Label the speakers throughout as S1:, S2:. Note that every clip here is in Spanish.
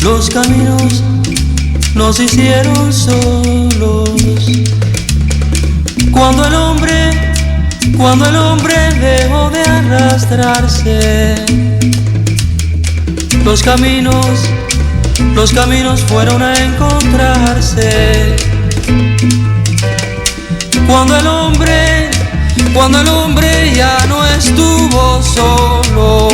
S1: Los caminos nos hicieron solos. Cuando el hombre dejó de arrastrarse, los caminos fueron a encontrarse. Cuando el hombre ya no estuvo solo.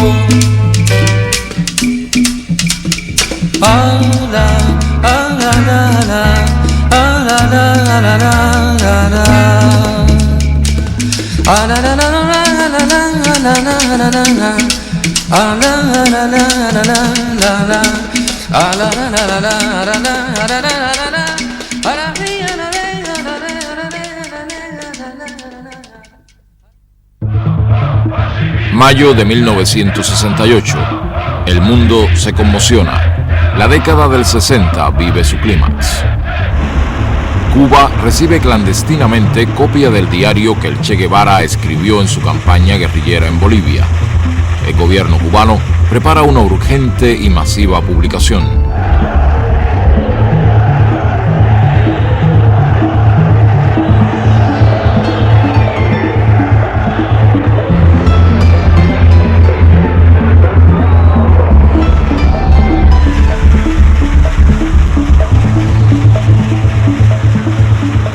S2: Mayo de 1968. El mundo se conmociona. La década del 60 vive su clímax. Cuba recibe clandestinamente copia del diario que el Che Guevara escribió en su campaña guerrillera en Bolivia. El gobierno cubano prepara una urgente y masiva publicación.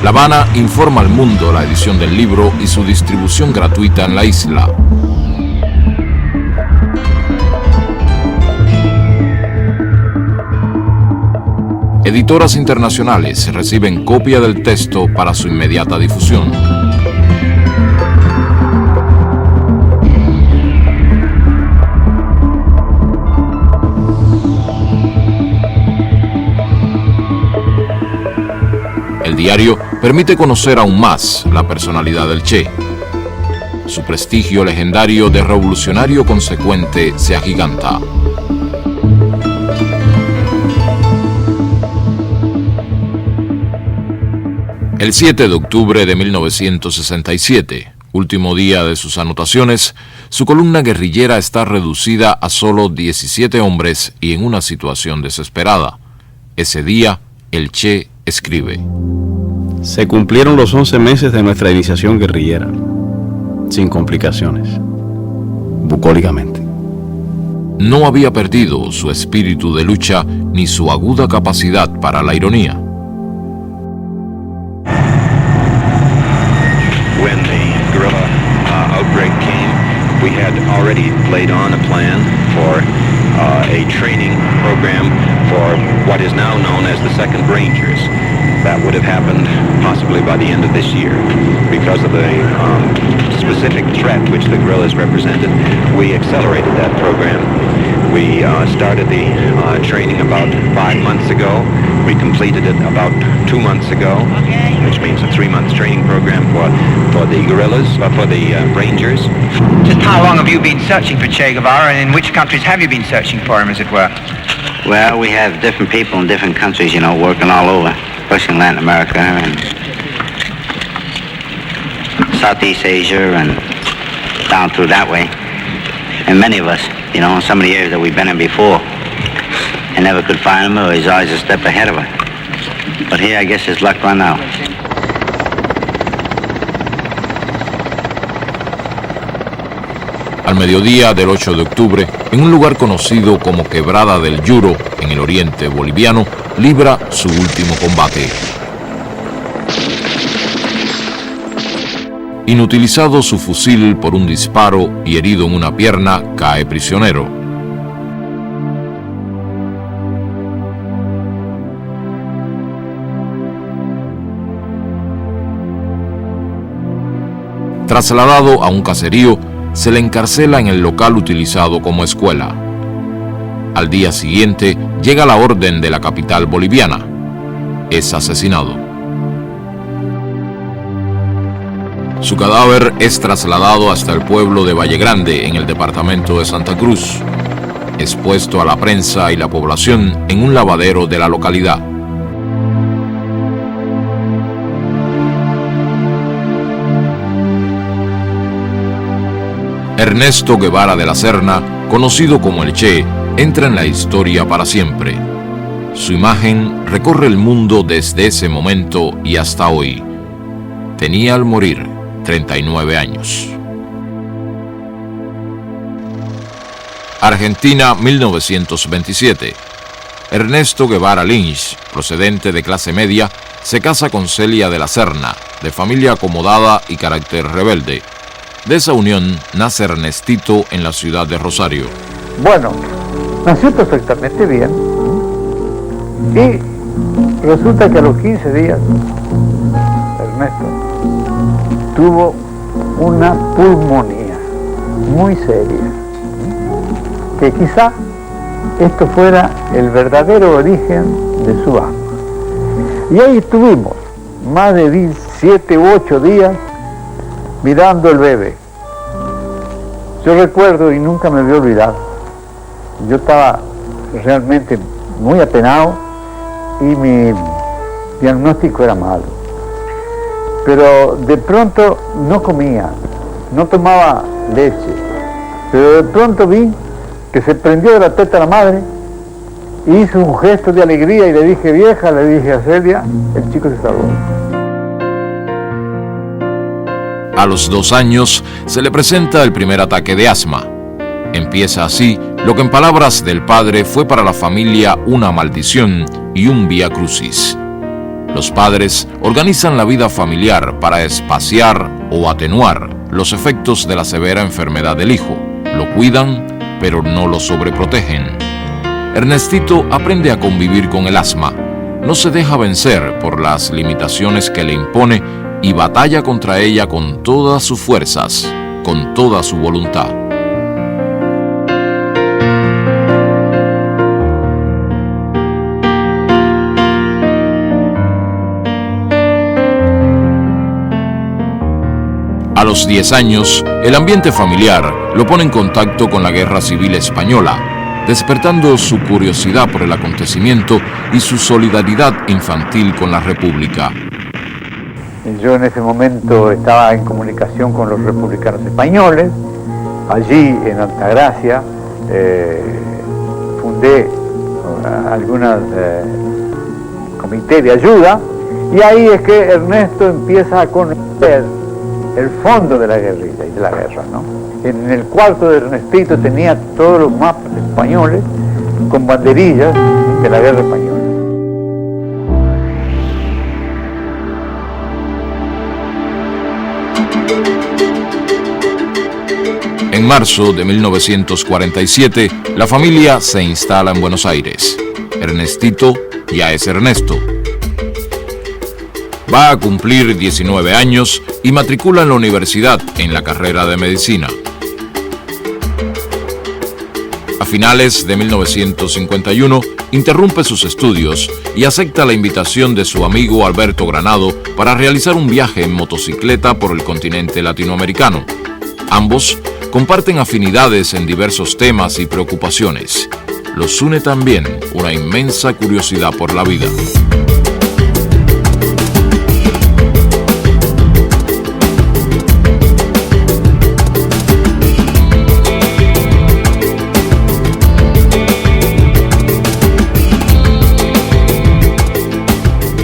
S2: La Habana informa al mundo la edición del libro y su distribución gratuita en la isla. Editoras internacionales reciben copia del texto para su inmediata difusión. El diario permite conocer aún más la personalidad del Che. Su prestigio legendario de revolucionario consecuente se agiganta. El 7 de octubre de 1967, último día de sus anotaciones, su columna guerrillera está reducida a solo 17 hombres y en una situación desesperada. Ese día, el Che escribe:
S3: Se cumplieron los 11 meses de nuestra iniciación guerrillera, sin complicaciones, bucólicamente.
S2: No había perdido su espíritu de lucha ni su aguda capacidad para la ironía.
S4: When the guerrilla outbreak came, we had already laid on a plan for a training program for what is now known as the 2nd Rangers. That would have happened possibly by the end of this year. Because of the specific threat which the guerrillas represented, we accelerated that program. We started the training about 5 months ago. We completed it about 2 months ago, which means a 3-month training program for the guerrillas, for the Rangers.
S5: Just how long have you been searching for Che Guevara, and in which countries have you been searching for him, as it were?
S6: Well, we have different people in different countries, you know, working all over, especially in Latin America and Southeast Asia and down through that way. And many of us, you know, in some of the areas that we've been in before, and never could find him, or he's always a step ahead of us. But here, I guess his luck run out.
S2: Al mediodía del 8 de octubre, en un lugar conocido como Quebrada del Yuro, en el oriente boliviano, libra su último combate. Inutilizado su fusil por un disparo y herido en una pierna, cae prisionero. Trasladado a un caserío, se le encarcela en el local utilizado como escuela. Al día siguiente llega la orden de la capital boliviana. Es asesinado. Su cadáver es trasladado hasta el pueblo de Valle Grande, en el departamento de Santa Cruz, expuesto a la prensa y la población en un lavadero de la localidad. Ernesto Guevara de la Serna, conocido como el Che, entra en la historia para siempre. Su imagen recorre el mundo desde ese momento y hasta hoy. Tenía al morir 39 años. Argentina, 1927. Ernesto Guevara Lynch, procedente de clase media, se casa con Celia de la Serna, de familia acomodada y carácter rebelde. De esa unión nace Ernestito en la ciudad de Rosario.
S7: Bueno, nació perfectamente bien y resulta que a los 15 días Ernesto tuvo una pulmonía muy seria, que quizá esto fuera el verdadero origen de su asma. Y ahí estuvimos más de 7 u 8 días mirando el bebé. Yo recuerdo, y nunca me voy a olvidar, yo estaba realmente muy apenado y mi diagnóstico era malo. Pero de pronto no comía, no tomaba leche, pero de pronto vi que se prendió de la teta a la madre, hizo un gesto de alegría y le dije, vieja, le dije a Celia, el chico se salvó.
S2: A los 2 años se le presenta el primer ataque de asma. Empieza así lo que en palabras del padre fue para la familia una maldición y un vía crucis. Los padres organizan la vida familiar para espaciar o atenuar los efectos de la severa enfermedad del hijo. Lo cuidan, pero no lo sobreprotegen. Ernestito aprende a convivir con el asma, no se deja vencer por las limitaciones que le impone y batalla contra ella con todas sus fuerzas, con toda su voluntad. A los 10 años, el ambiente familiar lo pone en contacto con la Guerra Civil Española, despertando su curiosidad por el acontecimiento y su solidaridad infantil con la República.
S7: Yo en ese momento estaba en comunicación con los republicanos españoles. Allí en Altagracia fundé algunos comités de ayuda, y ahí es que Ernesto empieza a conocer el fondo de la guerrilla y de la guerra, ¿no? En el cuarto de Ernestito tenía todos los mapas españoles con banderillas de la guerra española.
S2: En marzo de 1947, la familia se instala en Buenos Aires. Ernestito ya es Ernesto. Va a cumplir 19 años y matricula en la universidad en la carrera de medicina. A finales de 1951, interrumpe sus estudios y acepta la invitación de su amigo Alberto Granado para realizar un viaje en motocicleta por el continente latinoamericano. Ambos comparten afinidades en diversos temas y preocupaciones. Los une también una inmensa curiosidad por la vida.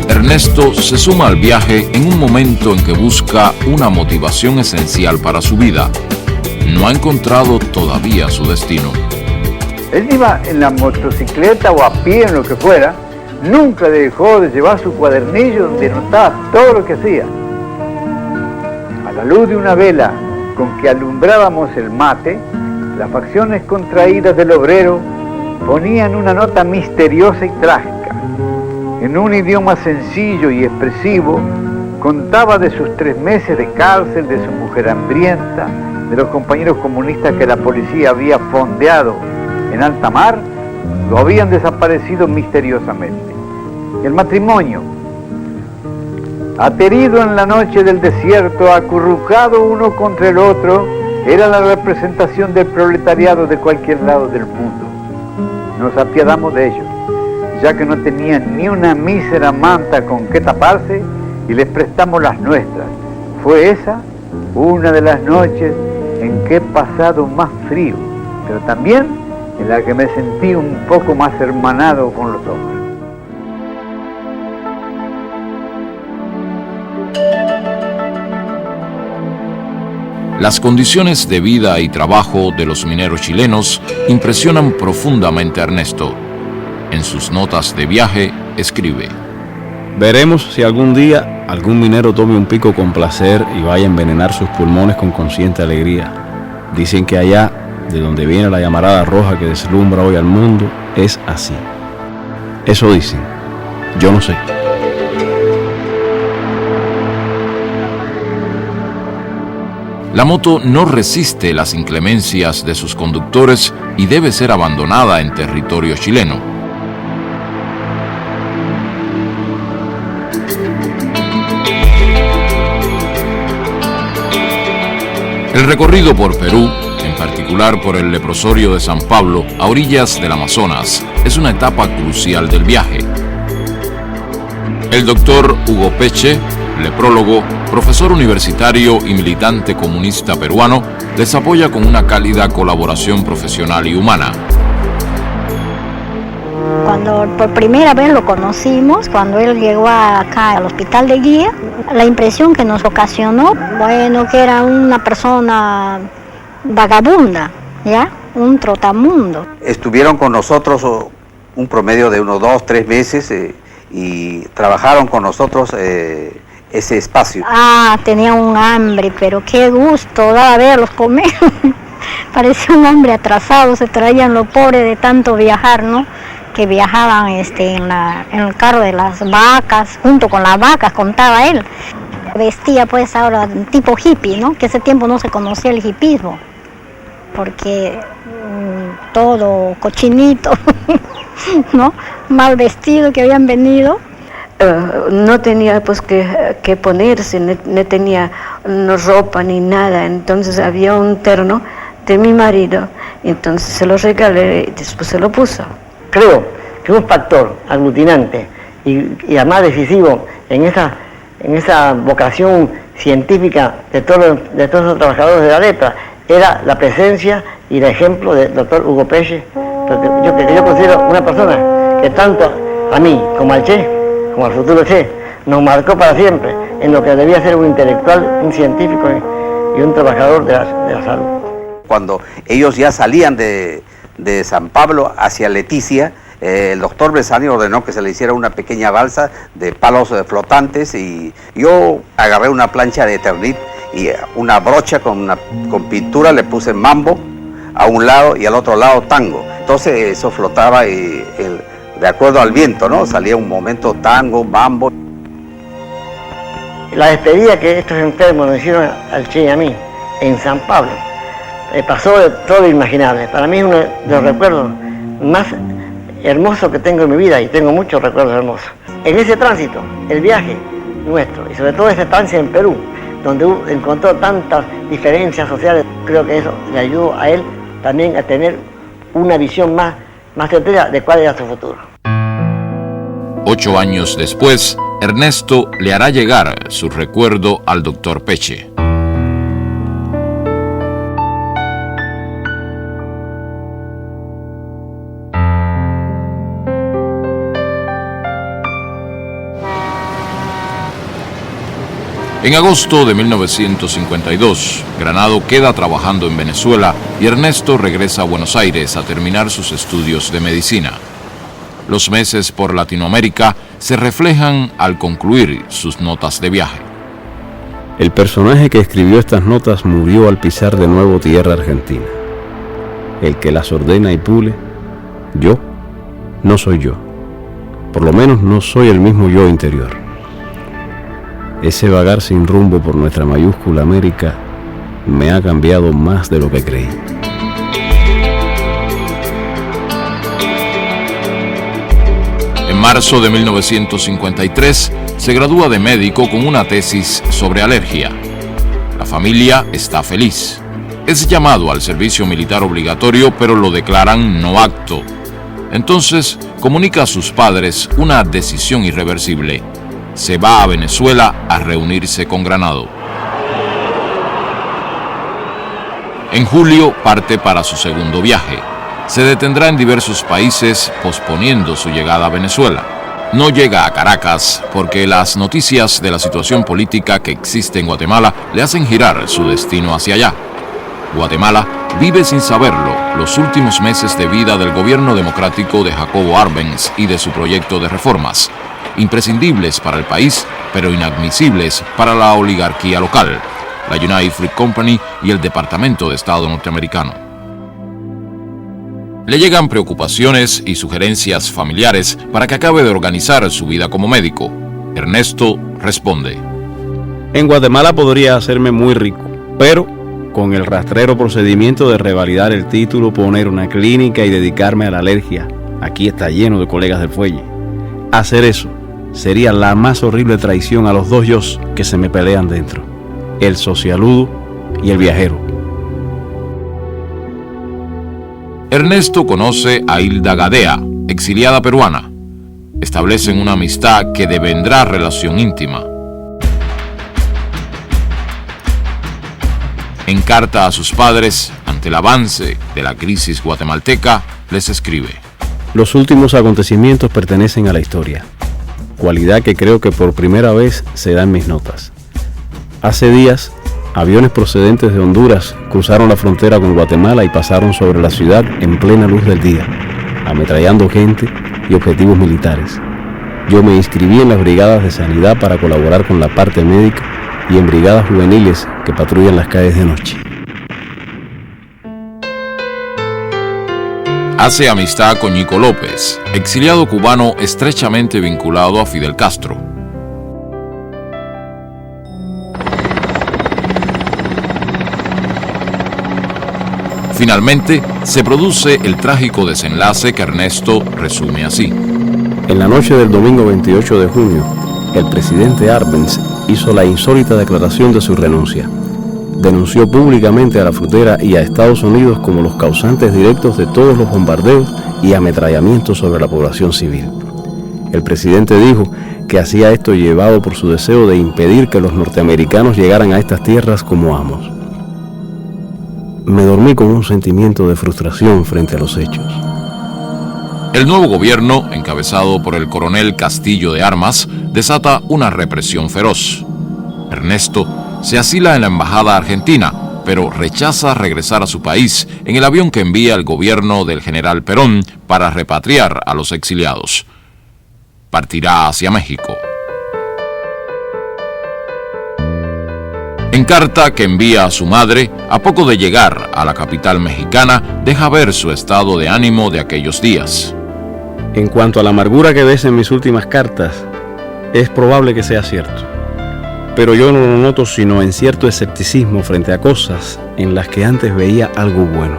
S2: Ernesto se suma al viaje en un momento en que busca una motivación esencial para su vida. No ha encontrado todavía su destino.
S7: Él iba en la motocicleta o a pie, en lo que fuera, nunca dejó de llevar su cuadernillo donde anotaba todo lo que hacía. A la luz de una vela con que alumbrábamos el mate, las facciones contraídas del obrero ponían una nota misteriosa y trágica. En un idioma sencillo y expresivo, contaba de sus 3 meses de cárcel, de su mujer hambrienta, de los compañeros comunistas que la policía había fondeado en alta mar, lo habían desaparecido misteriosamente. El matrimonio Aterido en la noche del desierto, acurrucado uno contra el otro, era la representación del proletariado de cualquier lado del mundo. Nos apiadamos de ellos, ya que no tenían ni una mísera manta con que taparse, y les prestamos las nuestras. Fue esa una de las noches en que he pasado más frío, pero también en la que me sentí un poco más hermanado con los hombres.
S2: Las condiciones de vida y trabajo de los mineros chilenos impresionan profundamente a Ernesto. En sus notas de viaje escribe:
S3: veremos si algún día algún minero tome un pico con placer y vaya a envenenar sus pulmones con consciente alegría. Dicen que allá, de donde viene la llamarada roja que deslumbra hoy al mundo, es así. Eso dicen. Yo no sé.
S2: La moto no resiste las inclemencias de sus conductores y debe ser abandonada en territorio chileno. El recorrido por Perú, en particular por el leprosorio de San Pablo, a orillas del Amazonas, es una etapa crucial del viaje. El doctor Hugo Peche, leprólogo, profesor universitario y militante comunista peruano, les apoya con una cálida colaboración profesional y humana.
S8: Cuando por primera vez lo conocimos, cuando él llegó acá al hospital de Guía, la impresión que nos ocasionó, bueno, que era una persona vagabunda, ¿ya? Un trotamundo.
S9: Estuvieron con nosotros un promedio de unos 2-3 meses y trabajaron con nosotros ese espacio.
S8: Tenía un hambre, pero qué gusto daba verlos comer. Parecía un hambre atrasado, se traían lo pobre de tanto viajar, ¿no? Que viajaban en el carro de las vacas, junto con las vacas, contaba él. Vestía pues ahora tipo hippie, ¿no? Que ese tiempo no se conocía el hippismo, porque todo cochinito, ¿no? Mal vestido que habían venido.
S10: No tenía pues que ponerse, no tenía ropa ni nada, entonces había un terno de mi marido, entonces se lo regalé y después se lo puso.
S11: Creo que un factor aglutinante y además decisivo en esa vocación científica de todos los trabajadores de la lepra era la presencia y el ejemplo del doctor Hugo Peche, que yo considero una persona que tanto a mí como al Che, como al futuro Che, nos marcó para siempre en lo que debía ser un intelectual, un científico y un trabajador de la salud.
S9: Cuando ellos ya salían de San Pablo hacia Leticia, el doctor Besani ordenó que se le hiciera una pequeña balsa de palos flotantes y yo agarré una plancha de Eternit y una brocha con pintura, le puse mambo a un lado y al otro lado tango. Entonces eso flotaba de acuerdo al viento, ¿no? Salía un momento tango, mambo.
S11: La despedida que estos enfermos nos hicieron al Che y a mí en San Pablo pasó de todo lo imaginable. Para mí es uno de los recuerdos más hermosos que tengo en mi vida, y tengo muchos recuerdos hermosos. En ese tránsito, el viaje nuestro, y sobre todo esa estancia en Perú, donde encontró tantas diferencias sociales, creo que eso le ayudó a él también a tener una visión más certera de cuál era su futuro.
S2: 8 años después, Ernesto le hará llegar su recuerdo al doctor Peche. En agosto de 1952, Granado queda trabajando en Venezuela y Ernesto regresa a Buenos Aires a terminar sus estudios de medicina. Los meses por Latinoamérica se reflejan al concluir sus notas de viaje.
S3: El personaje que escribió estas notas murió al pisar de nuevo tierra argentina. El que las ordena y pule, yo, no soy yo. Por lo menos no soy el mismo yo interior. Ese vagar sin rumbo por nuestra mayúscula América me ha cambiado más de lo que creí.
S2: En marzo de 1953, se gradúa de médico con una tesis sobre alergia. La familia está feliz. Es llamado al servicio militar obligatorio, pero lo declaran no apto. Entonces comunica a sus padres una decisión irreversible. Se va a Venezuela a reunirse con Granado. En julio parte para su segundo viaje. Se detendrá en diversos países posponiendo su llegada a Venezuela. No llega a Caracas porque las noticias de la situación política que existe en Guatemala le hacen girar su destino hacia allá. Guatemala vive sin saberlo los últimos meses de vida del gobierno democrático de Jacobo Arbenz y de su proyecto de reformas, imprescindibles para el país, pero inadmisibles para la oligarquía local, la United Fruit Company y el Departamento de Estado norteamericano. Le llegan preocupaciones y sugerencias familiares para que acabe de organizar su vida como médico. Ernesto responde:
S3: En Guatemala podría hacerme muy rico, pero con el rastrero procedimiento de revalidar el título, poner una clínica y dedicarme a la alergia. Aquí está lleno de colegas del fuelle. Hacer eso sería la más horrible traición a los dos yos que se me pelean dentro: el socialudo y el viajero.
S2: Ernesto conoce a Hilda Gadea, exiliada peruana. Establecen una amistad que devendrá relación íntima. En carta a sus padres, ante el avance de la crisis guatemalteca, les escribe:
S3: Los últimos acontecimientos pertenecen a la historia, cualidad que creo que por primera vez se da en mis notas. Hace días, aviones procedentes de Honduras cruzaron la frontera con Guatemala y pasaron sobre la ciudad en plena luz del día, ametrallando gente y objetivos militares. Yo me inscribí en las brigadas de sanidad para colaborar con la parte médica y en brigadas juveniles que patrullan las calles de noche.
S2: Hace amistad con Ñico López, exiliado cubano estrechamente vinculado a Fidel Castro. Finalmente, se produce el trágico desenlace que Ernesto resume así.
S3: En la noche del domingo 28 de junio, el presidente Arbenz hizo la insólita declaración de su renuncia. Denunció públicamente a la frutera y a Estados Unidos como los causantes directos de todos los bombardeos y ametrallamientos sobre la población civil. El presidente dijo que hacía esto llevado por su deseo de impedir que los norteamericanos llegaran a estas tierras como amos. Me dormí con un sentimiento de frustración frente a los hechos.
S2: El nuevo gobierno, encabezado por el coronel Castillo de Armas, desata una represión feroz. Ernesto se asila en la embajada argentina, pero rechaza regresar a su país en el avión que envía el gobierno del general Perón para repatriar a los exiliados. Partirá hacia México. En carta que envía a su madre, a poco de llegar a la capital mexicana, deja ver su estado de ánimo de aquellos días.
S3: En cuanto a la amargura que ves en mis últimas cartas, es probable que sea cierto. Pero yo no lo noto sino en cierto escepticismo frente a cosas en las que antes veía algo bueno.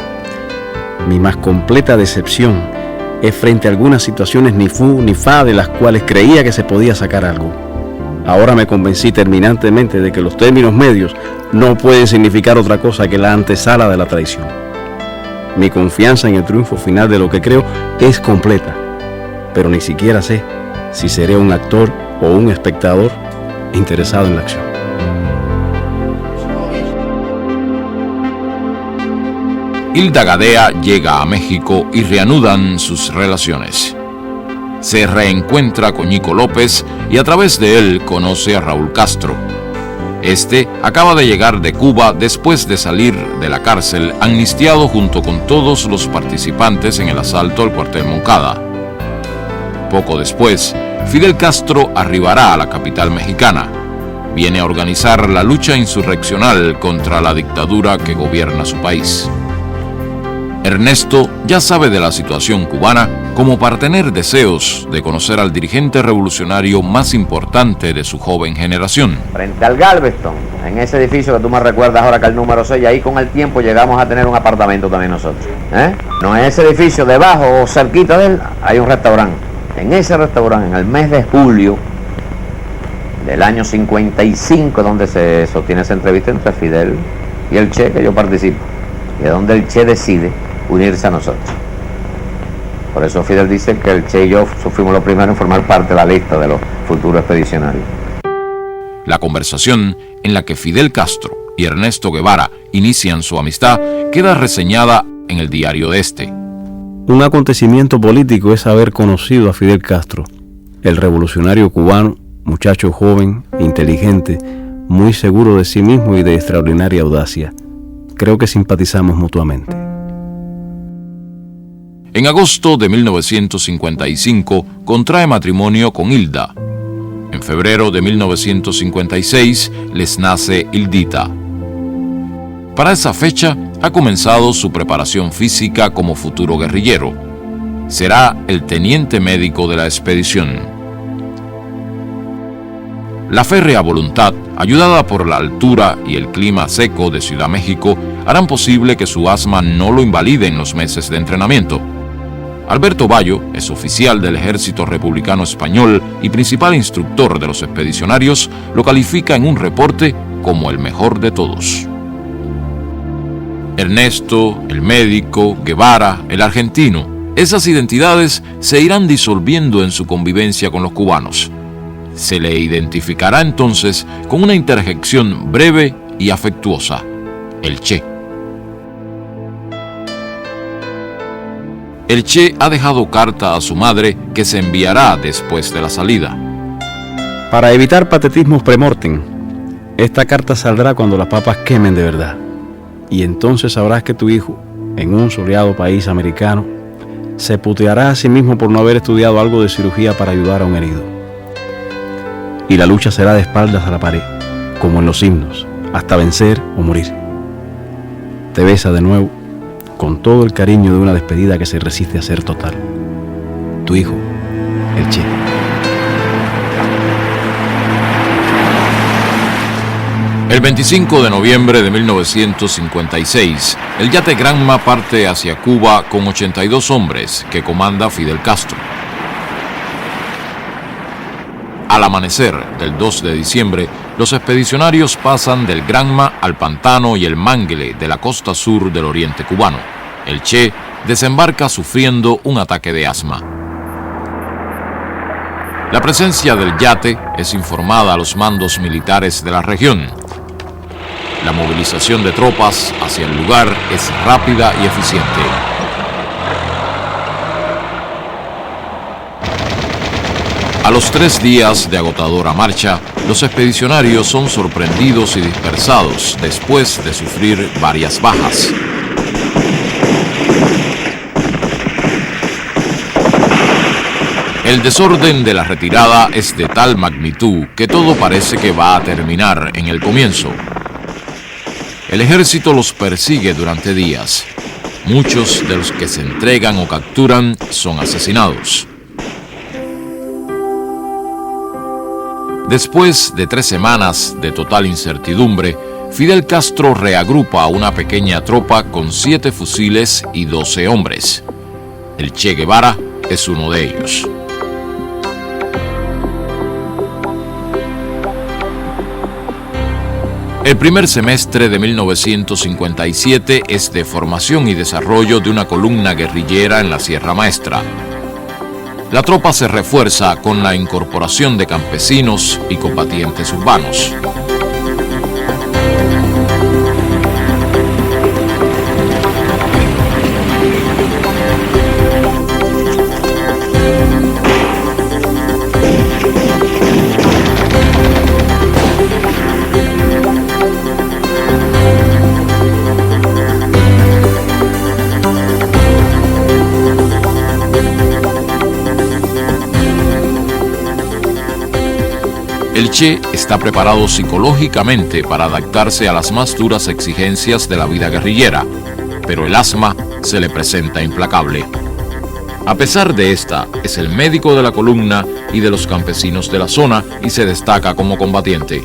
S3: Mi más completa decepción es frente a algunas situaciones ni fu ni fa de las cuales creía que se podía sacar algo. Ahora me convencí terminantemente de que los términos medios no pueden significar otra cosa que la antesala de la traición. Mi confianza en el triunfo final de lo que creo es completa, pero ni siquiera sé si seré un actor o un espectador interesado en la acción.
S2: Hilda Gadea llega a México y reanudan sus relaciones. Se reencuentra con Ñico López y a través de él conoce a Raúl Castro. Este acaba de llegar de Cuba después de salir de la cárcel amnistiado junto con todos los participantes en el asalto al cuartel Moncada. Poco después, Fidel Castro arribará a la capital mexicana. Viene a organizar la lucha insurreccional contra la dictadura que gobierna su país. Ernesto ya sabe de la situación cubana como para tener deseos de conocer al dirigente revolucionario más importante de su joven generación.
S9: Frente al Galveston, en ese edificio que tú me recuerdas ahora que el número 6, ahí con el tiempo llegamos a tener un apartamento también nosotros. No, en ese edificio debajo o cerquita de él hay un restaurante. En ese restaurante, en el mes de julio,
S12: del año 55, donde se sostiene esa entrevista entre Fidel y el Che, que yo participo, y es donde el Che decide unirse a nosotros. Por eso Fidel dice que el Che y yo fuimos los primeros en formar parte de la lista de los futuros expedicionarios.
S2: La conversación en la que Fidel Castro y Ernesto Guevara inician su amistad queda reseñada en el diario de este.
S3: Un acontecimiento político es haber conocido a Fidel Castro, el revolucionario cubano, muchacho joven, inteligente, muy seguro de sí mismo y de extraordinaria audacia. Creo que simpatizamos mutuamente.
S2: En agosto de 1955 contrae matrimonio con Hilda. En febrero de 1956 les nace Hildita. Para esa fecha ha comenzado su preparación física como futuro guerrillero. Será el teniente médico de la expedición. La férrea voluntad, ayudada por la altura y el clima seco de Ciudad México, harán posible que su asma no lo invalide en los meses de entrenamiento. Alberto Bayo es oficial del Ejército Republicano Español y principal instructor de los expedicionarios, lo califica en un reporte como el mejor de todos. Ernesto, el médico, Guevara, el argentino, esas identidades se irán disolviendo en su convivencia con los cubanos. Se le identificará entonces con una interjección breve y afectuosa: el Che. El Che ha dejado carta a su madre que se enviará después de la salida.
S3: Para evitar patetismos premortem, esta carta saldrá cuando las papas quemen de verdad. Y entonces sabrás que tu hijo, en un soleado país americano, se puteará a sí mismo por no haber estudiado algo de cirugía para ayudar a un herido. Y la lucha será de espaldas a la pared, como en los himnos, hasta vencer o morir. Te besa de nuevo, con todo el cariño de una despedida que se resiste a ser total. Tu hijo, el Che.
S2: El 25 de noviembre de 1956, el yate Granma parte hacia Cuba con 82 hombres que comanda Fidel Castro. Al amanecer del 2 de diciembre, los expedicionarios pasan del Granma al Pantano y el Mangle de la costa sur del oriente cubano. El Che desembarca sufriendo un ataque de asma. La presencia del yate es informada a los mandos militares de la región. La movilización de tropas hacia el lugar es rápida y eficiente. A los 3 días de agotadora marcha, los expedicionarios son sorprendidos y dispersados después de sufrir varias bajas. El desorden de la retirada es de tal magnitud que todo parece que va a terminar en el comienzo. El ejército los persigue durante días. Muchos de los que se entregan o capturan son asesinados. Después de 3 semanas de total incertidumbre, Fidel Castro reagrupa a una pequeña tropa con 7 fusiles y 12 hombres. El Che Guevara es uno de ellos. El primer semestre de 1957 es de formación y desarrollo de una columna guerrillera en la Sierra Maestra. La tropa se refuerza con la incorporación de campesinos y combatientes urbanos. El Che está preparado psicológicamente para adaptarse a las más duras exigencias de la vida guerrillera, pero el asma se le presenta implacable. A pesar de esta, es el médico de la columna y de los campesinos de la zona y se destaca como combatiente.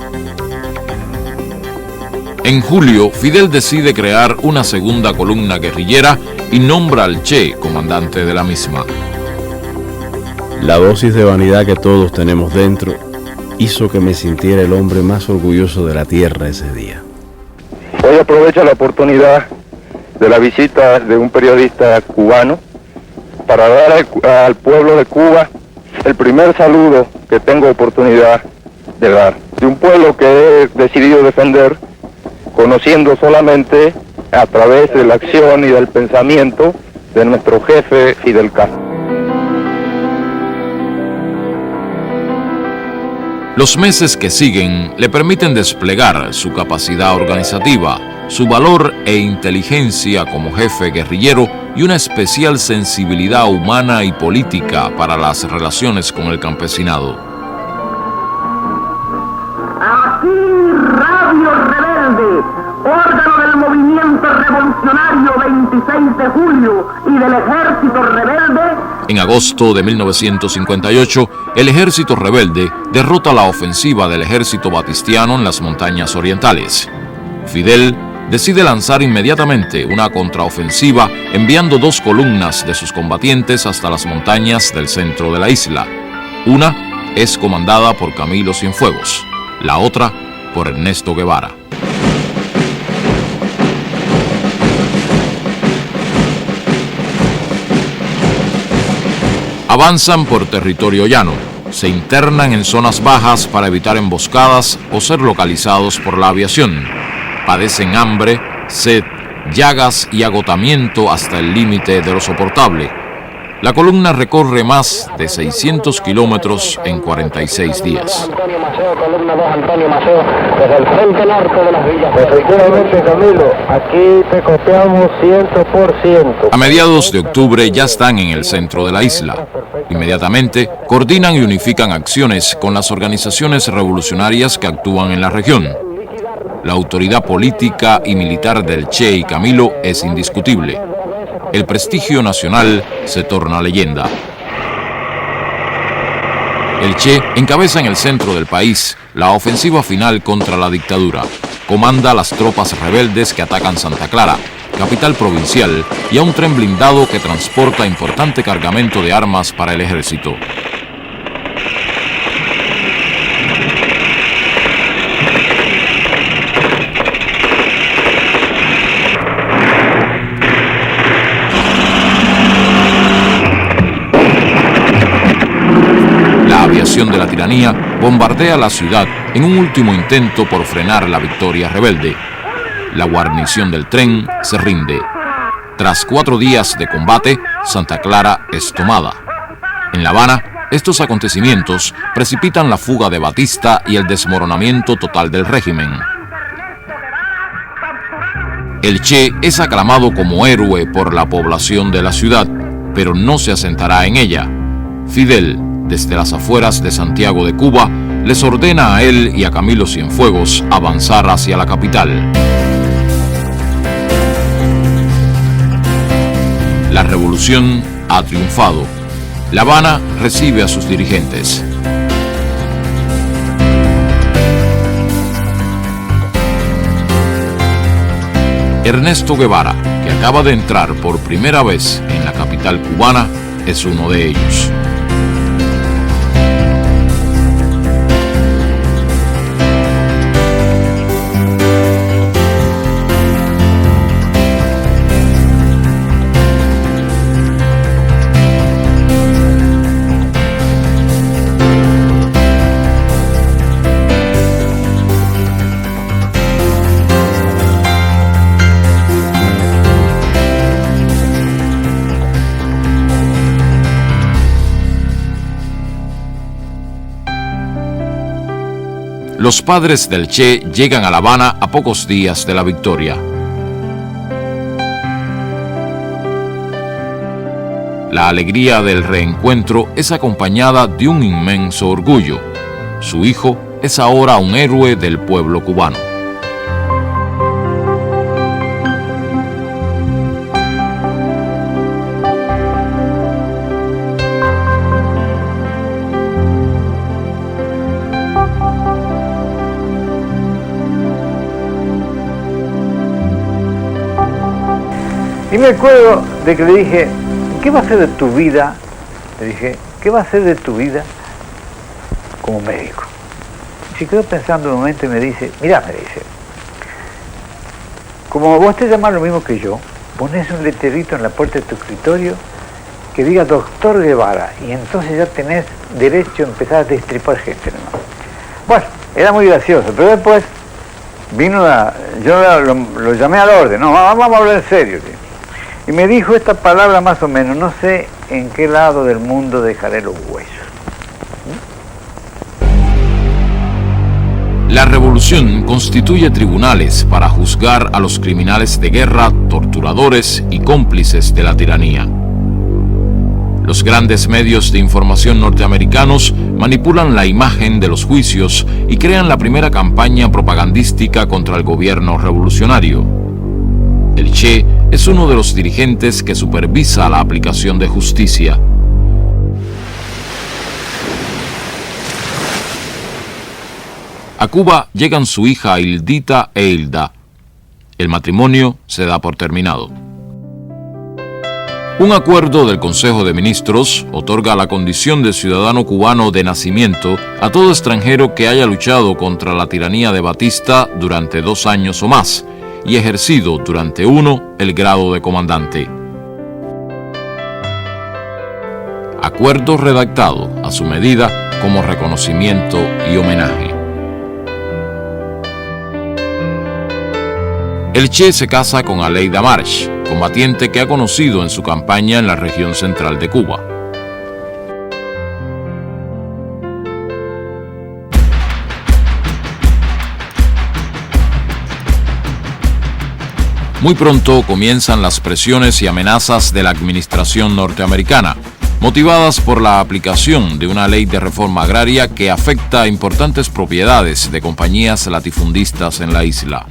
S2: En julio, Fidel decide crear una segunda columna guerrillera y nombra al Che comandante de la misma.
S3: La dosis de vanidad que todos tenemos dentro hizo que me sintiera el hombre más orgulloso de la tierra ese día.
S13: Hoy aprovecho la oportunidad de la visita de un periodista cubano para dar al pueblo de Cuba el primer saludo que tengo oportunidad de dar. De un pueblo que he decidido defender, conociendo solamente a través de la acción y del pensamiento de nuestro jefe Fidel Castro.
S2: Los meses que siguen le permiten desplegar su capacidad organizativa, su valor e inteligencia como jefe guerrillero y una especial sensibilidad humana y política para las relaciones con el campesinado.
S14: Aquí Radio Rebelde, órgano del movimiento revolucionario 26 de julio y del Ejército Rebelde.
S2: En agosto de 1958, el Ejército Rebelde derrota la ofensiva del ejército batistiano en las montañas orientales. Fidel decide lanzar inmediatamente una contraofensiva enviando 2 columnas de sus combatientes hasta las montañas del centro de la isla. Una es comandada por Camilo Cienfuegos, la otra por Ernesto Guevara. Avanzan por territorio llano, se internan en zonas bajas para evitar emboscadas o ser localizados por la aviación. Padecen hambre, sed, llagas y agotamiento hasta el límite de lo soportable. La columna recorre más de 600 kilómetros en 46 días.
S13: Antonio Maceo, columna 2, Antonio Maceo, desde el frente norte de las villas. Efectivamente, Camilo, aquí te copiamos 100%.
S2: A mediados de octubre ya están en el centro de la isla. Inmediatamente coordinan y unifican acciones con las organizaciones revolucionarias que actúan en la región. La autoridad política y militar del Che y Camilo es indiscutible. El prestigio nacional se torna leyenda. El Che encabeza en el centro del país la ofensiva final contra la dictadura. Comanda las tropas rebeldes que atacan Santa Clara, capital provincial, y a un tren blindado que transporta importante cargamento de armas para el ejército. La aviación de la tiranía bombardea la ciudad en un último intento por frenar la victoria rebelde. La guarnición del tren se rinde. Tras 4 días de combate, Santa Clara es tomada. En La Habana, estos acontecimientos precipitan la fuga de Batista y el desmoronamiento total del régimen. El Che es aclamado como héroe por la población de la ciudad, pero no se asentará en ella. Fidel, desde las afueras de Santiago de Cuba, les ordena a él y a Camilo Cienfuegos avanzar hacia la capital. La revolución ha triunfado. La Habana recibe a sus dirigentes. Ernesto Guevara, que acaba de entrar por primera vez en la capital cubana, es uno de ellos. Los padres del Che llegan a La Habana a pocos días de la victoria. La alegría del reencuentro es acompañada de un inmenso orgullo. Su hijo es ahora un héroe del pueblo cubano.
S7: Y me acuerdo de que le dije, ¿qué va a hacer de tu vida? Le dije, ¿qué va a hacer de tu vida como médico? se quedó pensando un momento y me dice, mirá, me dice, como vos te llamás lo mismo que yo, pones un letrerito en la puerta de tu escritorio que diga Doctor Guevara, y entonces ya tenés derecho a empezar a destripar gente, ¿no? Bueno, era muy gracioso, pero después vino yo lo llamé al orden, no, vamos a hablar en serio, tío. Y me dijo esta palabra más o menos, no sé en qué lado del mundo dejaré los huesos.
S2: La revolución constituye tribunales para juzgar a los criminales de guerra, torturadores y cómplices de la tiranía. Los grandes medios de información norteamericanos manipulan la imagen de los juicios y crean la primera campaña propagandística contra el gobierno revolucionario. El Che es uno de los dirigentes que supervisa la aplicación de justicia. A Cuba llegan su hija Hildita e Hilda. El matrimonio se da por terminado. Un acuerdo del Consejo de Ministros otorga la condición de ciudadano cubano de nacimiento a todo extranjero que haya luchado contra la tiranía de Batista durante 2 años o más y ejercido durante 1 el grado de comandante. Acuerdo redactado a su medida como reconocimiento y homenaje. El Che se casa con Aleida March, combatiente que ha conocido en su campaña en la región central de Cuba. Muy pronto comienzan las presiones y amenazas de la administración norteamericana, motivadas por la aplicación de una ley de reforma agraria que afecta a importantes propiedades de compañías latifundistas en la isla.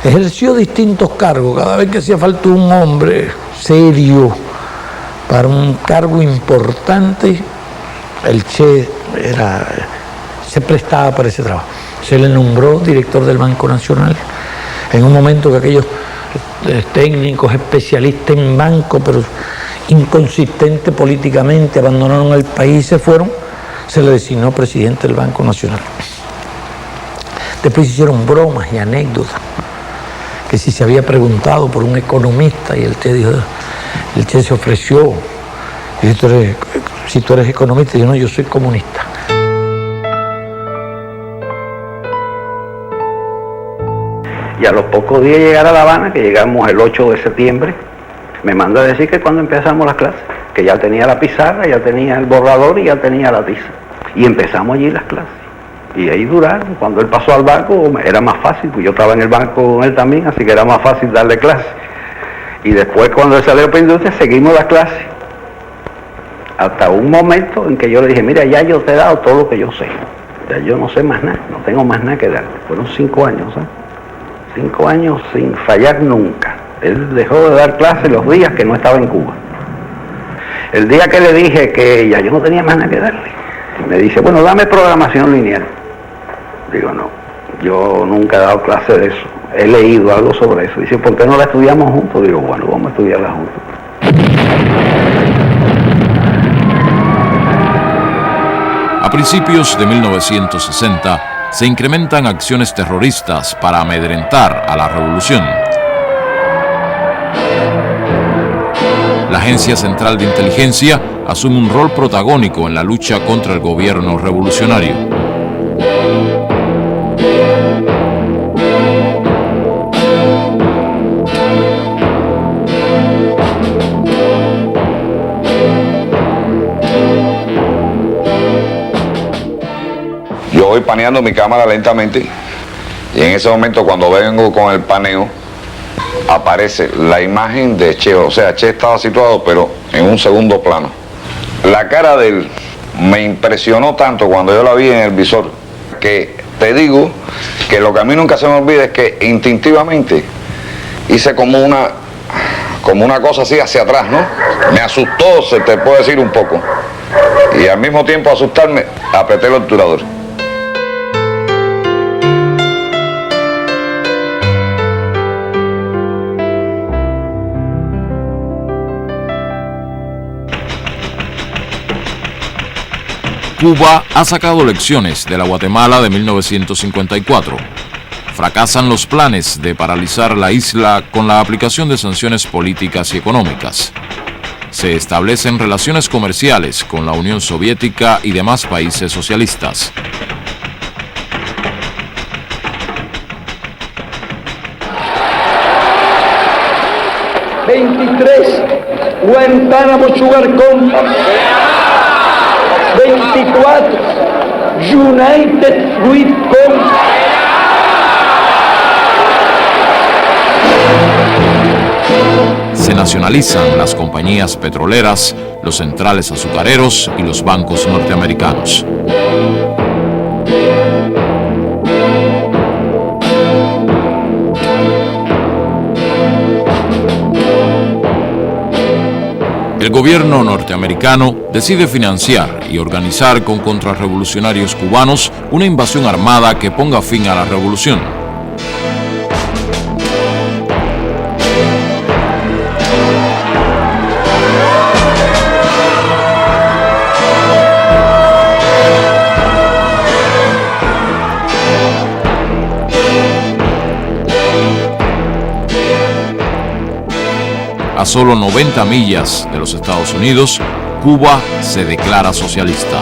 S15: Ejerció distintos cargos, cada vez que hacía falta un hombre serio para un cargo importante, el Che se prestaba para ese trabajo. Se le nombró director del Banco Nacional, en un momento que aquellos técnicos, especialistas en banco, pero inconsistentes políticamente, abandonaron el país y se fueron, se le designó presidente del Banco Nacional. Después hicieron bromas y anécdotas, que si se había preguntado por un economista, y el Che se ofreció, y si tú eres economista, yo no, yo soy comunista.
S9: Y a los pocos días de llegar a La Habana, que llegamos el 8 de septiembre, me manda a decir que cuando empezamos las clases, que ya tenía la pizarra, ya tenía el borrador y ya tenía la tiza. Y empezamos allí las clases. Y ahí duraron. Cuando él pasó al banco era más fácil, pues yo estaba en el banco con él también, así que era más fácil darle clases. Y después cuando él salió para industria seguimos las clases. Hasta un momento en que yo le dije, mira, ya yo te he dado todo lo que yo sé. Ya yo no sé más nada, no tengo más nada que dar. Fueron 5 años, ¿sabes? 5 años sin fallar nunca. Él dejó de dar clases los días que no estaba en Cuba. El día que le dije que ya yo no tenía más nada que darle, me dice, bueno, dame programación lineal. Digo, no, yo nunca he dado clase de eso. He leído algo sobre eso. Dice, ¿por qué no la estudiamos juntos? Digo, bueno, vamos a estudiarla juntos.
S2: A principios de 1960 se incrementan acciones terroristas para amedrentar a la revolución. La Agencia Central de Inteligencia asume un rol protagónico en la lucha contra el gobierno revolucionario.
S16: Yo voy paneando mi cámara lentamente y en ese momento cuando vengo con el paneo aparece la imagen de Che, o sea, Che estaba situado pero en un segundo plano. La cara de él me impresionó tanto cuando yo la vi en el visor, que te digo que lo que a mí nunca se me olvida es que instintivamente hice como una cosa así hacia atrás, ¿no? Me asustó, se te puede decir un poco, y al mismo tiempo asustarme, apreté el obturador.
S2: Cuba ha sacado lecciones de la Guatemala de 1954. Fracasan los planes de paralizar la isla con la aplicación de sanciones políticas y económicas. Se establecen relaciones comerciales con la Unión Soviética y demás países socialistas.
S17: Guantánamo Sugar Company, 24 United Fruit Company.
S2: Se nacionalizan las compañías petroleras, los centrales azucareros y los bancos norteamericanos. El gobierno norteamericano decide financiar y organizar con contrarrevolucionarios cubanos una invasión armada que ponga fin a la revolución. A solo 90 millas de los Estados Unidos, Cuba se declara socialista.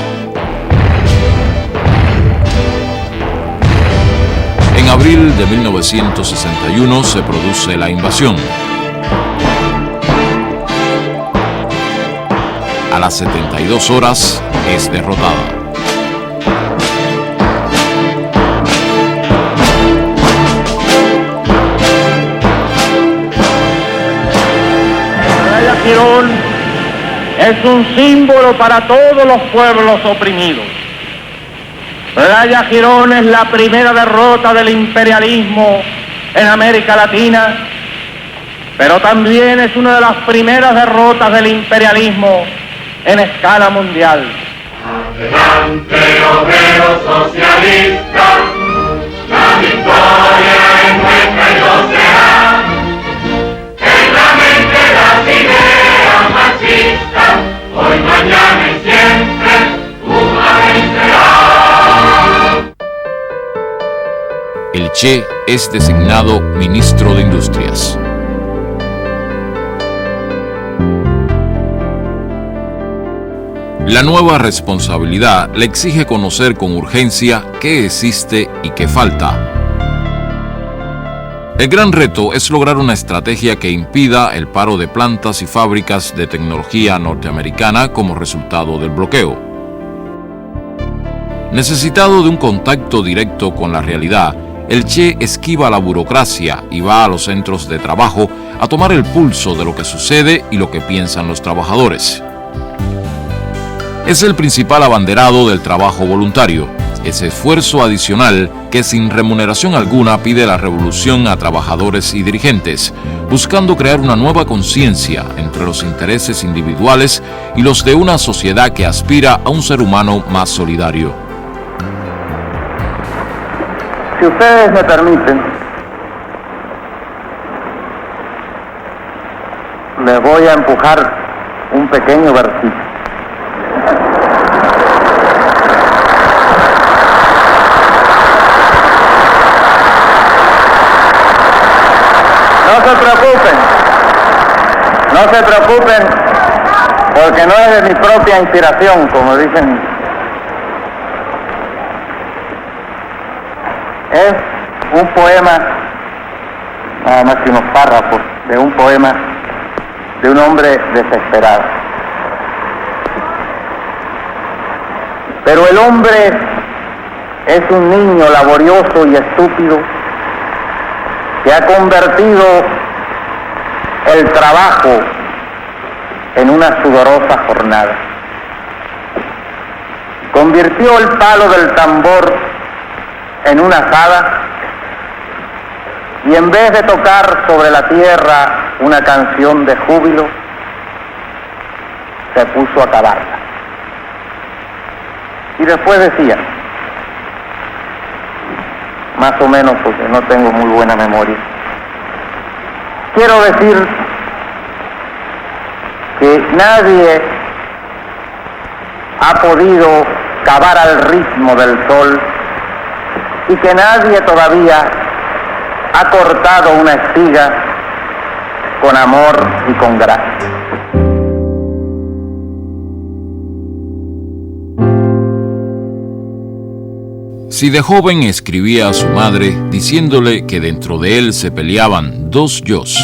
S2: En abril de 1961 se produce la invasión. A las 72 horas es derrotada.
S14: Girón es un símbolo para todos los pueblos oprimidos. Playa Girón es la primera derrota del imperialismo en América Latina, pero también es una de las primeras derrotas del imperialismo en escala mundial.
S18: Adelante, obreros socialistas, la victoria es nuestra y lo será. En la mente las ideas marxistas, hoy, mañana y siempre, Cuba vencerá.
S2: El Che es designado ministro de Industrias. La nueva responsabilidad le exige conocer con urgencia qué existe y qué falta. El gran reto es lograr una estrategia que impida el paro de plantas y fábricas de tecnología norteamericana como resultado del bloqueo. Necesitado de un contacto directo con la realidad, el Che esquiva la burocracia y va a los centros de trabajo a tomar el pulso de lo que sucede y lo que piensan los trabajadores. Es el principal abanderado del trabajo voluntario, ese esfuerzo adicional que sin remuneración alguna pide la revolución a trabajadores y dirigentes, buscando crear una nueva conciencia entre los intereses individuales y los de una sociedad que aspira a un ser humano más solidario.
S14: Si ustedes me permiten, les voy a empujar un pequeño versículo. No se preocupen, porque no es de mi propia inspiración, como dicen. Es un poema, nada más que unos párrafos, de un poema de un hombre desesperado. Pero el hombre es un niño laborioso y estúpido que ha convertido el trabajo en una sudorosa jornada. Convirtió el palo del tambor en una azada y en vez de tocar sobre la tierra una canción de júbilo, se puso a cavarla. Y después decía, más o menos porque no tengo muy buena memoria, quiero decir que nadie ha podido cavar al ritmo del sol y que nadie todavía ha cortado una espiga con amor y con gracia.
S2: Si de joven escribía a su madre diciéndole que dentro de él se peleaban dos yos,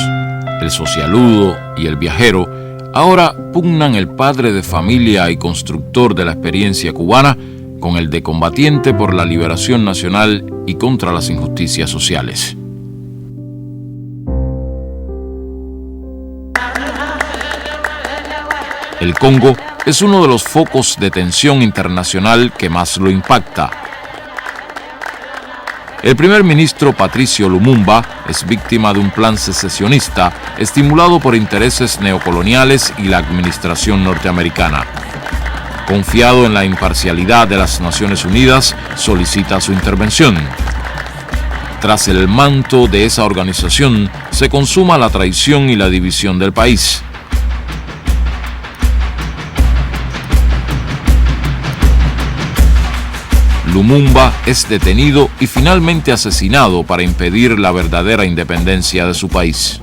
S2: el socialudo y el viajero, ahora pugnan el padre de familia y constructor de la experiencia cubana con el de combatiente por la liberación nacional y contra las injusticias sociales. El Congo es uno de los focos de tensión internacional que más lo impacta. El primer ministro Patricio Lumumba es víctima de un plan secesionista estimulado por intereses neocoloniales y la administración norteamericana. Confiado en la imparcialidad de las Naciones Unidas, solicita su intervención. Tras el manto de esa organización, se consuma la traición y la división del país. Lumumba es detenido y finalmente asesinado para impedir la verdadera independencia de su país.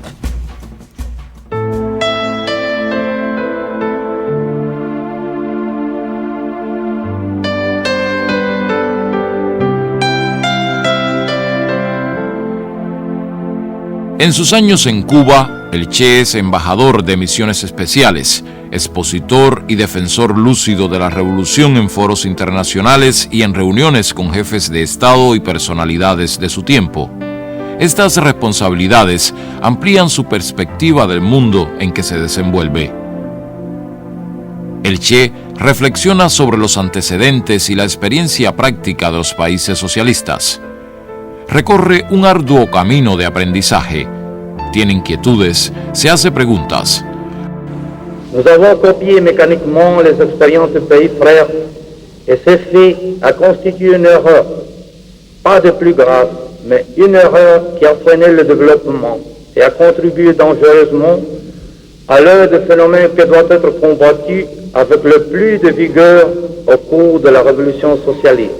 S2: En sus años en Cuba, el Che es embajador de misiones especiales, expositor y defensor lúcido de la revolución en foros internacionales y en reuniones con jefes de Estado y personalidades de su tiempo. Estas responsabilidades amplían su perspectiva del mundo en que se desenvuelve. El Che reflexiona sobre los antecedentes y la experiencia práctica de los países socialistas. Recorre un arduo camino de aprendizaje. Tiene inquietudes, se hace preguntas.
S14: Nous avons copié mécaniquement les expériences des pays frères et ce fait a constitué une erreur, pas de plus grave, mais une erreur qui a freiné le développement et a contribué dangereusement à l'un des phénomènes qui doit être combattu avec le plus de vigueur au cours de la révolution socialiste,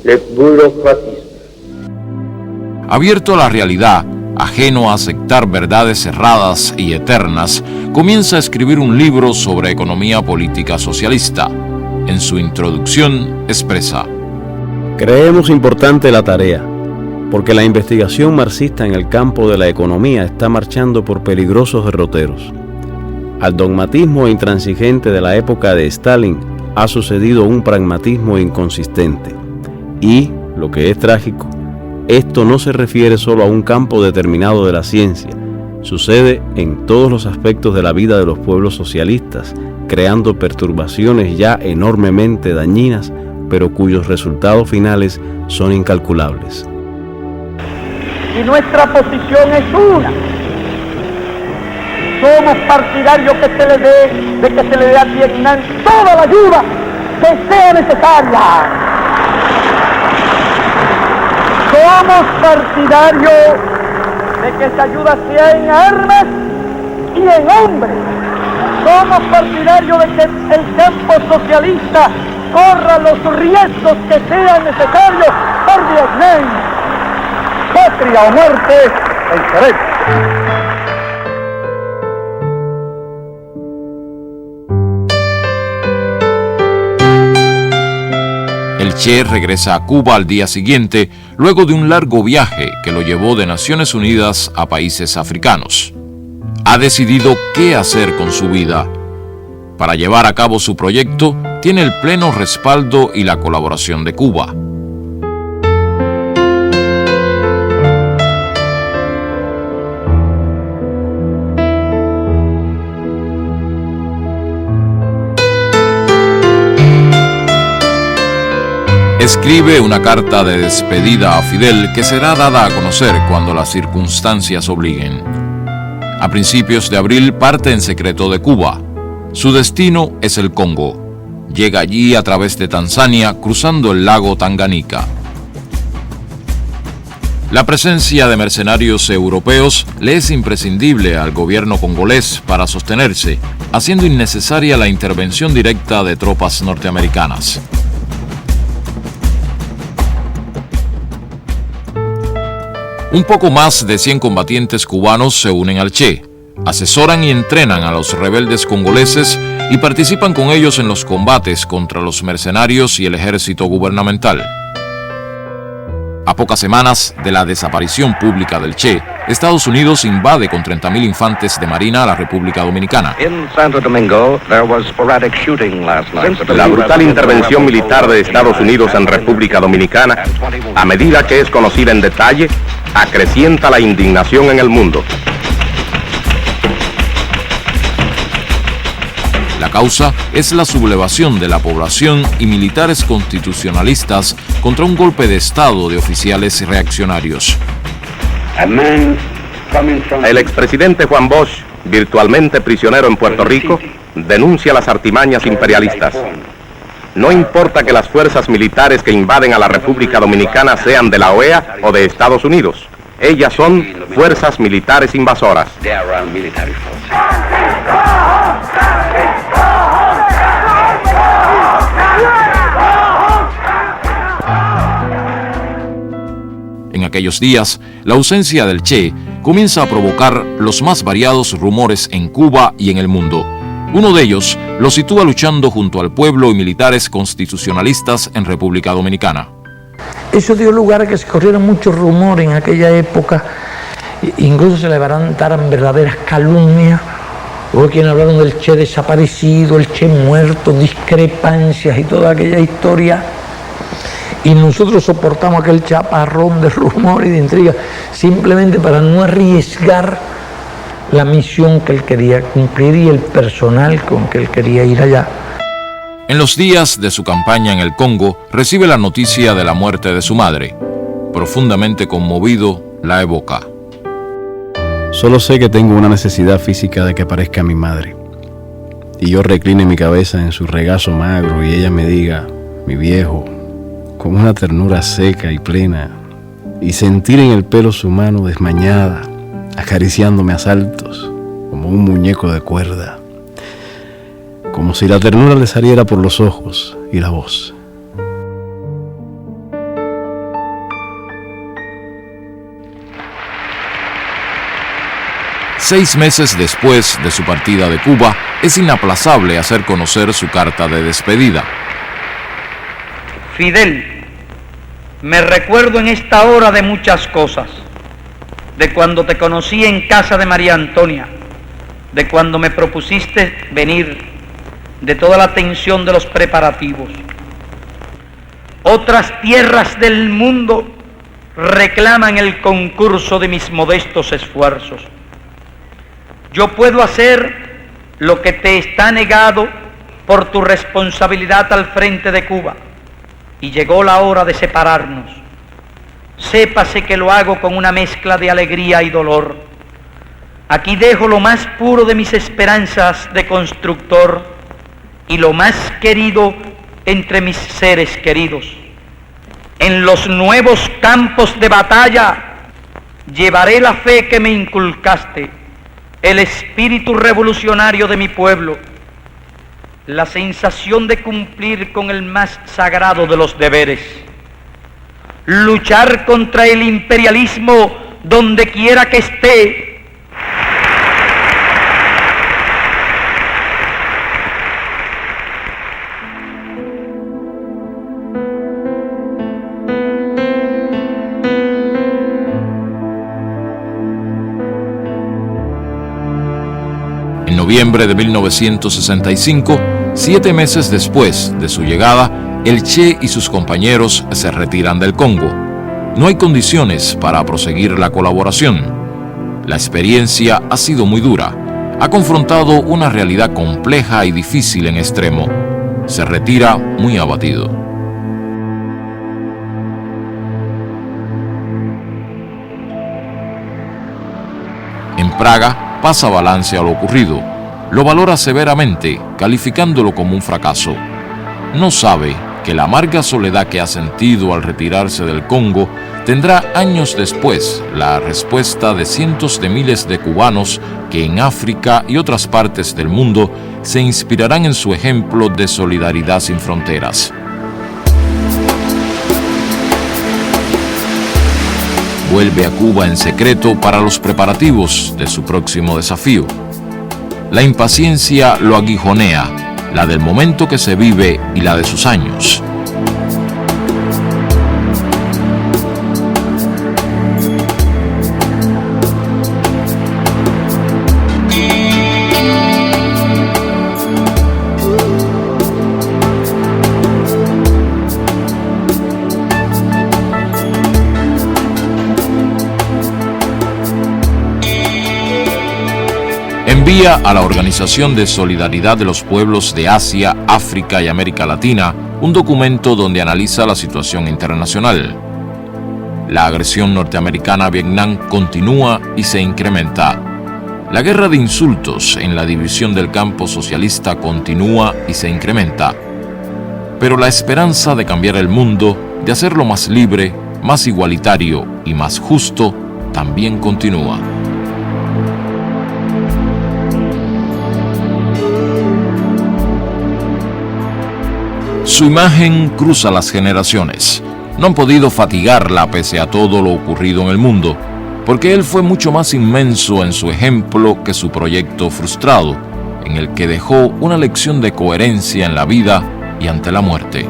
S14: le bureaucratisme.
S2: Abierto a la realidad, ajeno a aceptar verdades cerradas y eternas, comienza a escribir un libro sobre economía política socialista. En su introducción expresa:
S3: creemos importante la tarea, porque la investigación marxista en el campo de la economía está marchando por peligrosos derroteros. Al dogmatismo intransigente de la época de Stalin ha sucedido un pragmatismo inconsistente. Y, lo que es trágico, esto no se refiere solo a un campo determinado de la ciencia, sucede en todos los aspectos de la vida de los pueblos socialistas, creando perturbaciones ya enormemente dañinas, pero cuyos resultados finales son incalculables.
S14: Y nuestra posición es una. Somos partidarios que se le dé a Vietnam toda la ayuda que sea necesaria. Somos partidarios de que esa ayuda sea en armas y en hombres. Somos partidarios de que el campo socialista corra los riesgos que sean necesarios por Vietnam. Patria o muerte, el derecho.
S2: El Che regresa a Cuba al día siguiente, luego de un largo viaje que lo llevó de Naciones Unidas a países africanos. Ha decidido qué hacer con su vida. Para llevar a cabo su proyecto, tiene el pleno respaldo y la colaboración de Cuba. Escribe una carta de despedida a Fidel que será dada a conocer cuando las circunstancias obliguen. A principios de abril parte en secreto de Cuba. Su destino es el Congo. Llega allí a través de Tanzania, cruzando el lago Tanganica. La presencia de mercenarios europeos le es imprescindible al gobierno congolés para sostenerse, haciendo innecesaria la intervención directa de tropas norteamericanas. Un poco más de 100 combatientes cubanos se unen al Che, asesoran y entrenan a los rebeldes congoleses y participan con ellos en los combates contra los mercenarios y el ejército gubernamental. A pocas semanas de la desaparición pública del Che, Estados Unidos invade con 30.000 infantes de marina a la República Dominicana.
S19: La brutal intervención militar de Estados Unidos en República Dominicana, a medida que es conocida en detalle, acrecienta la indignación en el mundo.
S2: La causa es la sublevación de la población y militares constitucionalistas contra un golpe de Estado de oficiales reaccionarios.
S19: El expresidente Juan Bosch, virtualmente prisionero en Puerto Rico, denuncia las artimañas imperialistas. No importa que las fuerzas militares que invaden a la República Dominicana sean de la OEA o de Estados Unidos. Ellas son fuerzas militares invasoras.
S2: En aquellos días, la ausencia del Che comienza a provocar los más variados rumores en Cuba y en el mundo. Uno de ellos lo sitúa luchando junto al pueblo y militares constitucionalistas en República Dominicana.
S15: Eso dio lugar a que se corrieran muchos rumores en aquella época, incluso se levantaran verdaderas calumnias. Hubo quienes hablaron del Che desaparecido, el Che muerto, discrepancias y toda aquella historia. Y nosotros soportamos aquel chaparrón de rumores y de intrigas simplemente para no arriesgar la misión que él quería cumplir y el personal con que él quería ir allá.
S2: En los días de su campaña en el Congo, recibe la noticia de la muerte de su madre. Profundamente conmovido, la evoca.
S3: Solo sé que tengo una necesidad física de que aparezca mi madre. Y yo recline mi cabeza en su regazo magro y ella me diga, mi viejo, con una ternura seca y plena, y sentir en el pelo su mano desmañada, acariciándome a saltos, como un muñeco de cuerda, como si la ternura le saliera por los ojos y la voz.
S2: Seis meses después de su partida de Cuba, es inaplazable hacer conocer su carta de despedida.
S20: Fidel, me recuerdo en esta hora de muchas cosas, de cuando te conocí en casa de María Antonia, de cuando me propusiste venir, de toda la tensión de los preparativos. Otras tierras del mundo reclaman el concurso de mis modestos esfuerzos. Yo puedo hacer lo que te está negado por tu responsabilidad al frente de Cuba. Y llegó la hora de separarnos. Sépase que lo hago con una mezcla de alegría y dolor. Aquí dejo lo más puro de mis esperanzas de constructor y lo más querido entre mis seres queridos. En los nuevos campos de batalla llevaré la fe que me inculcaste, el espíritu revolucionario de mi pueblo, la sensación de cumplir con el más sagrado de los deberes, luchar contra el imperialismo donde quiera que esté.
S2: En noviembre de 1965, 7 meses después de su llegada, el Che y sus compañeros se retiran del Congo. No hay condiciones para proseguir la colaboración. La experiencia ha sido muy dura. Ha confrontado una realidad compleja y difícil en extremo. Se retira muy abatido. En Praga pasa balance a lo ocurrido. Lo valora severamente, calificándolo como un fracaso. No sabe que la amarga soledad que ha sentido al retirarse del Congo tendrá años después la respuesta de cientos de miles de cubanos que en África y otras partes del mundo se inspirarán en su ejemplo de solidaridad sin fronteras. vuelve a Cuba en secreto para los preparativos de su próximo desafío. La impaciencia lo aguijonea, la del momento que se vive y la de sus años. Envía a la Organización de Solidaridad de los Pueblos de Asia, África y América Latina un documento donde analiza la situación internacional. La agresión norteamericana a Vietnam continúa y se incrementa. La guerra de insultos en la división del campo socialista continúa y se incrementa. Pero la esperanza de cambiar el mundo, de hacerlo más libre, más igualitario y más justo, también continúa. Su imagen cruza las generaciones. No han podido fatigarla pese a todo lo ocurrido en el mundo, porque él fue mucho más inmenso en su ejemplo que su proyecto frustrado, en el que dejó una lección de coherencia en la vida y ante la muerte.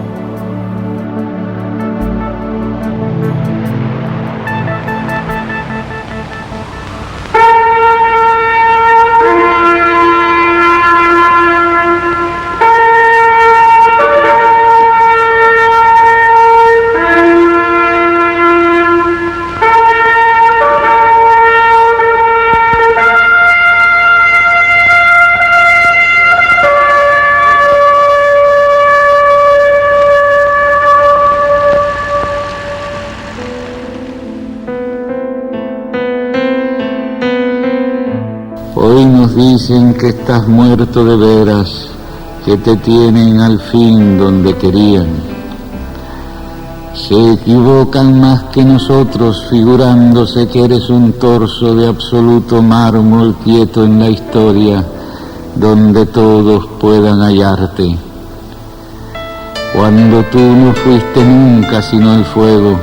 S21: Hoy nos dicen que estás muerto de veras, que te tienen al fin donde querían. Se equivocan más que nosotros, figurándose que eres un torso de absoluto mármol quieto en la historia, donde todos puedan hallarte. Cuando tú no fuiste nunca sino el fuego,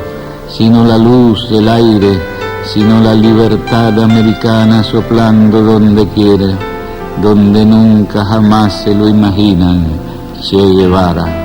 S21: sino la luz, el aire, sino la libertad americana soplando donde quiera, donde nunca jamás se lo imaginan, Che Guevara.